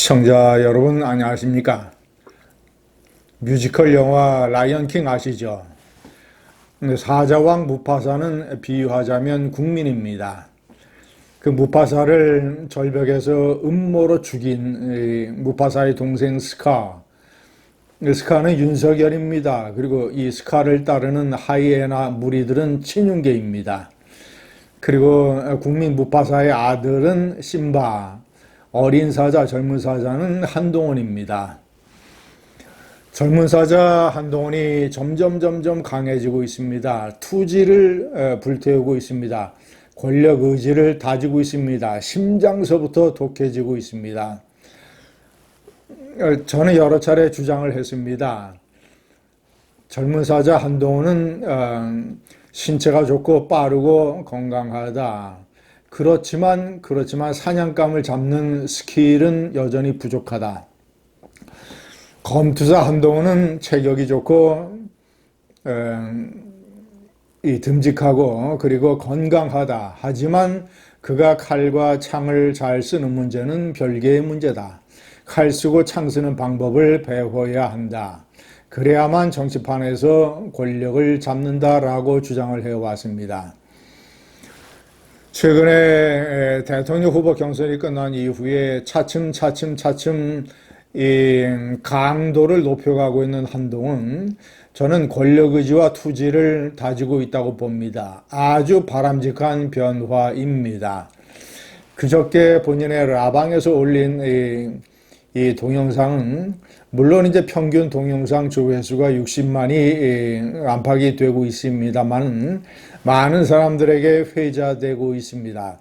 시청자 여러분 안녕하십니까? 뮤지컬 영화 라이언 킹 아시죠? 사자왕 무파사는 비유하자면 국민입니다. 그 무파사를 절벽에서 음모로 죽인 무파사의 동생 스카. 스카는 윤석열입니다. 그리고 이 스카를 따르는 하이에나 무리들은 친윤계입니다. 그리고 국민 무파사의 아들은 심바, 어린 사자, 젊은 사자는 한동훈입니다. 젊은 사자 한동훈이 점점 강해지고 있습니다. 투지를 불태우고 있습니다. 권력 의지를 다지고 있습니다. 심장서부터 독해지고 있습니다. 저는 여러 차례 주장을 했습니다. 젊은 사자 한동훈은 신체가 좋고 빠르고 건강하다. 그렇지만 사냥감을 잡는 스킬은 여전히 부족하다. 검투사 한동훈은 체격이 좋고 듬직하고 그리고 건강하다. 하지만 그가 칼과 창을 잘 쓰는 문제는 별개의 문제다. 칼 쓰고 창 쓰는 방법을 배워야 한다. 그래야만 정치판에서 권력을 잡는다라고 주장을 해왔습니다. 최근에 대통령 후보 경선이 끝난 이후에 차츰 이 강도를 높여가고 있는 한동훈, 저는 권력의지와 투지를 다지고 있다고 봅니다. 아주 바람직한 변화입니다. 그저께 본인의 라방에서 올린 이 동영상은 물론 이제 평균 동영상 조회수가 60만이 안팎이 되고 있습니다만 많은 사람들에게 회자되고 있습니다.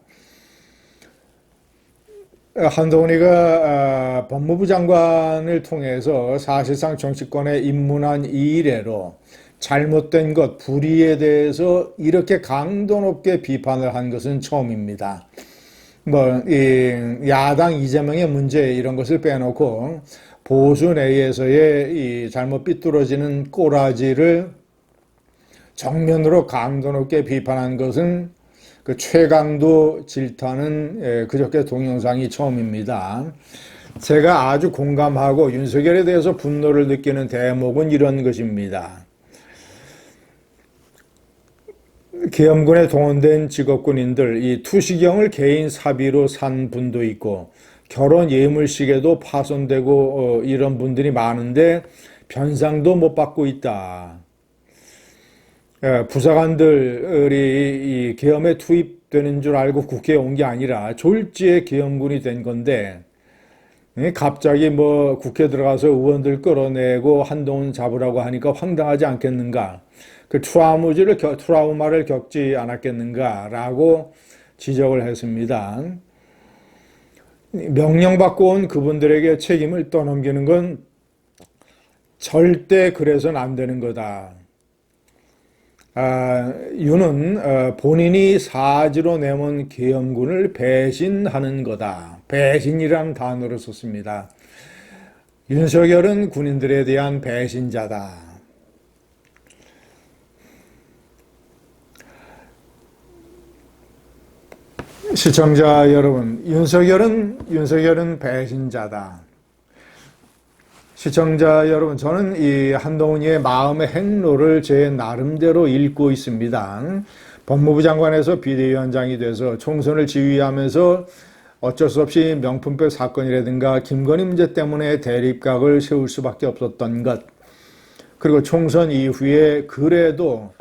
한동훈이가 법무부 장관을 통해서 사실상 정치권에 입문한 이래로 잘못된 것, 불의에 대해서 이렇게 강도 높게 비판을 한 것은 처음입니다. 야당 이재명의 문제 이런 것을 빼놓고 보수 내에서의 이 잘못 삐뚤어지는 꼬라지를 정면으로 강도 높게 비판한 것은 그 최강도 질타는 그저께 동영상이 처음입니다. 제가 아주 공감하고 윤석열에 대해서 분노를 느끼는 대목은 이런 것입니다. 계엄군에 동원된 직업군인들, 이 투시경을 개인 사비로 산 분도 있고 결혼 예물시계도 파손되고 이런 분들이 많은데 변상도 못 받고 있다. 부사관들이 이 계엄에 투입되는 줄 알고 국회에 온 게 아니라 졸지에 계엄군이 된 건데 갑자기 국회 들어가서 의원들 끌어내고 한동훈 잡으라고 하니까 황당하지 않겠는가? 그 트라우마를 겪지 않았겠는가라고 지적을 했습니다. 명령받고 온 그분들에게 책임을 떠넘기는 건 절대 그래서는 안 되는 거다. 윤은 본인이 사지로 내몬 계엄군을 배신하는 거다. 배신이라는 단어를 썼습니다. 윤석열은 군인들에 대한 배신자다. 시청자 여러분, 윤석열은 배신자다. 시청자 여러분, 저는 이 한동훈의 마음의 행로를 제 나름대로 읽고 있습니다. 법무부 장관에서 비대위원장이 돼서 총선을 지휘하면서 어쩔 수 없이 명품백 사건이라든가 김건희 문제 때문에 대립각을 세울 수밖에 없었던 것. 그리고 총선 이후에 그래도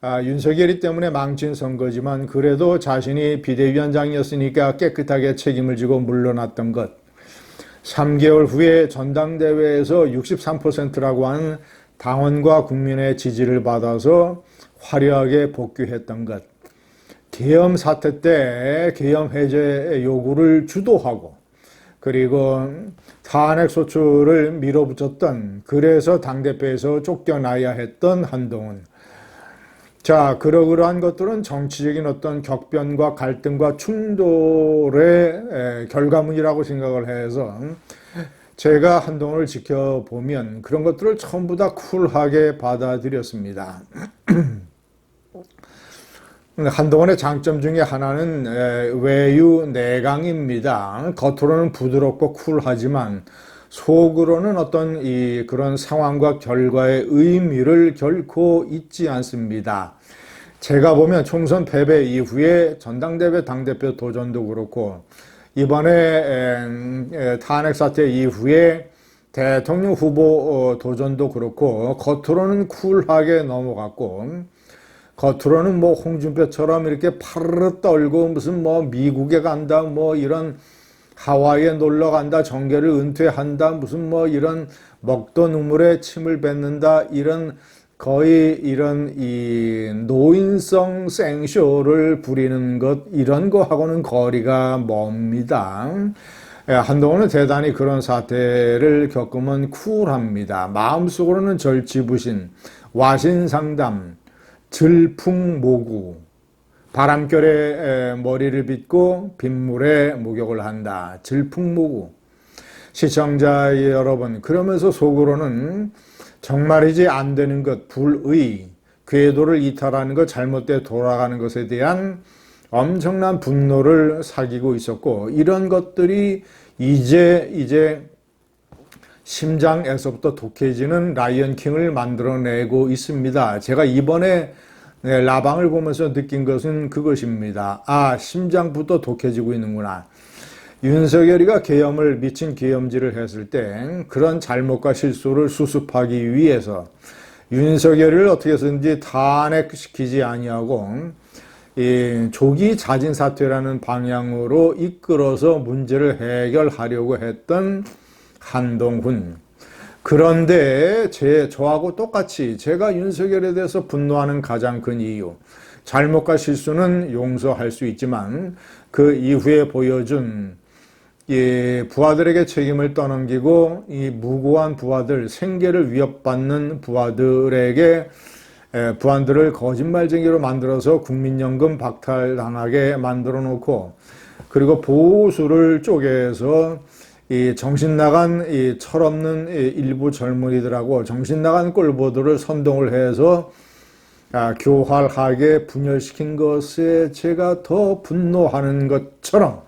윤석열이 때문에 망친 선거지만 그래도 자신이 비대위원장이었으니까 깨끗하게 책임을 지고 물러났던 것. 3개월 후에 전당대회에서 63%라고 하는 당원과 국민의 지지를 받아서 화려하게 복귀했던 것. 계엄 사태 때 계엄 해제 요구를 주도하고 그리고 탄핵 소추를 밀어붙였던, 그래서 당대표에서 쫓겨나야 했던 한동훈. 자, 그러한 것들은 정치적인 어떤 격변과 갈등과 충돌의 결과물이라고 생각을 해서 제가 한동훈을 지켜보면 그런 것들을 전부 다 쿨하게 받아들였습니다. 한동훈의 장점 중에 하나는 외유 내강입니다. 겉으로는 부드럽고 쿨하지만 속으로는 어떤 그런 상황과 결과의 의미를 결코 잊지 않습니다. 제가 보면 총선 패배 이후에 전당대회 당대표 도전도 그렇고 이번에 탄핵 사태 이후에 대통령 후보 도전도 그렇고 겉으로는 쿨하게 넘어갔고 겉으로는 뭐 홍준표처럼 이렇게 파르르 떨고 무슨 뭐 미국에 간다 뭐 이런 하와이에 놀러 간다 정계를 은퇴한다 무슨 뭐 이런 먹도 눈물에 침을 뱉는다 이런 거의 이런 이 노인성 생쇼를 부리는 것 이런 거하고는 거리가 멉니다. 한동훈은 대단히 그런 사태를 겪으면 쿨합니다. 마음속으로는 절치부신, 와신상담, 들풍모구, 바람결에 머리를 빗고 빗물에 목욕을 한다. 들풍모구. 시청자 여러분, 그러면서 속으로는 정말이지 안 되는 것, 불의, 궤도를 이탈하는 것, 잘못돼 돌아가는 것에 대한 엄청난 분노를 사귀고 있었고 이런 것들이 이제 심장에서부터 독해지는 라이언킹을 만들어내고 있습니다. 제가 이번에 라방을 보면서 느낀 것은 그것입니다. 아, 심장부터 독해지고 있는구나. 윤석열이가 계엄을 미친 계엄질을 했을 때 그런 잘못과 실수를 수습하기 위해서 윤석열이를 어떻게 해서든지 탄핵시키지 아니하고 이 조기 자진 사퇴라는 방향으로 이끌어서 문제를 해결하려고 했던 한동훈. 그런데 저하고 똑같이 제가 윤석열에 대해서 분노하는 가장 큰 이유, 잘못과 실수는 용서할 수 있지만 그 이후에 보여준 이 부하들에게 책임을 떠넘기고 이 무고한 부하들, 생계를 위협받는 부하들에게 부하들을 거짓말쟁이로 만들어서 국민연금 박탈당하게 만들어 놓고 그리고 보수를 쪼개서 이 정신 나간 이 철없는 일부 젊은이들하고 정신 나간 꼴보들을 선동을 해서 교활하게 분열시킨 것에 제가 더 분노하는 것처럼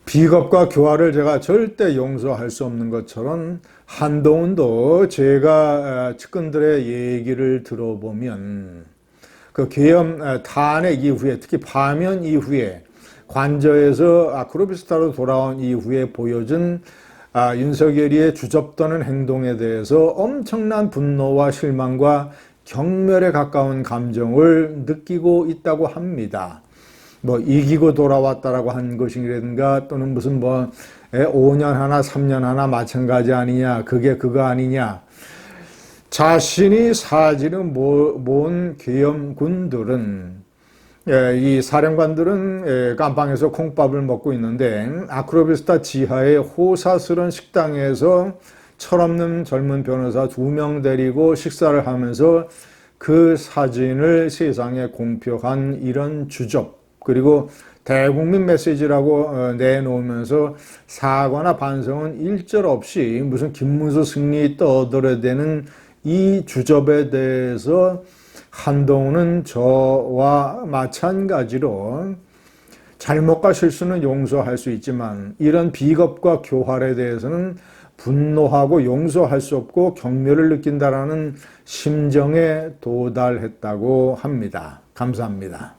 비겁과 교활을 제가 절대 용서할 수 없는 것처럼 한동훈도 제가 측근들의 얘기를 들어보면 그 계엄 탄핵 이후에 특히 파면 이후에 관저에서 아크로비스타로 돌아온 이후에 보여준 윤석열이의 주접떠는 행동에 대해서 엄청난 분노와 실망과 경멸에 가까운 감정을 느끼고 있다고 합니다. 뭐 이기고 돌아왔다라고 한 것이라든가 또는 무슨 뭐 5년 하나 3년 하나 마찬가지 아니냐 그게 그거 아니냐 자신이 사지를 모은 계엄군들은 이 사령관들은 깜빵에서 콩밥을 먹고 있는데 아크로비스타 지하의 호사스런 식당에서 철없는 젊은 변호사 2명 데리고 식사를 하면서 그 사진을 세상에 공표한 이런 주접 그리고 대국민 메시지라고 내놓으면서 사과나 반성은 일절 없이 무슨 김문수 승리 떠들어대는 이 주접에 대해서 한동훈은 저와 마찬가지로 잘못과 실수는 용서할 수 있지만 이런 비겁과 교활에 대해서는 분노하고 용서할 수 없고 경멸을 느낀다라는 심정에 도달했다고 합니다. 감사합니다.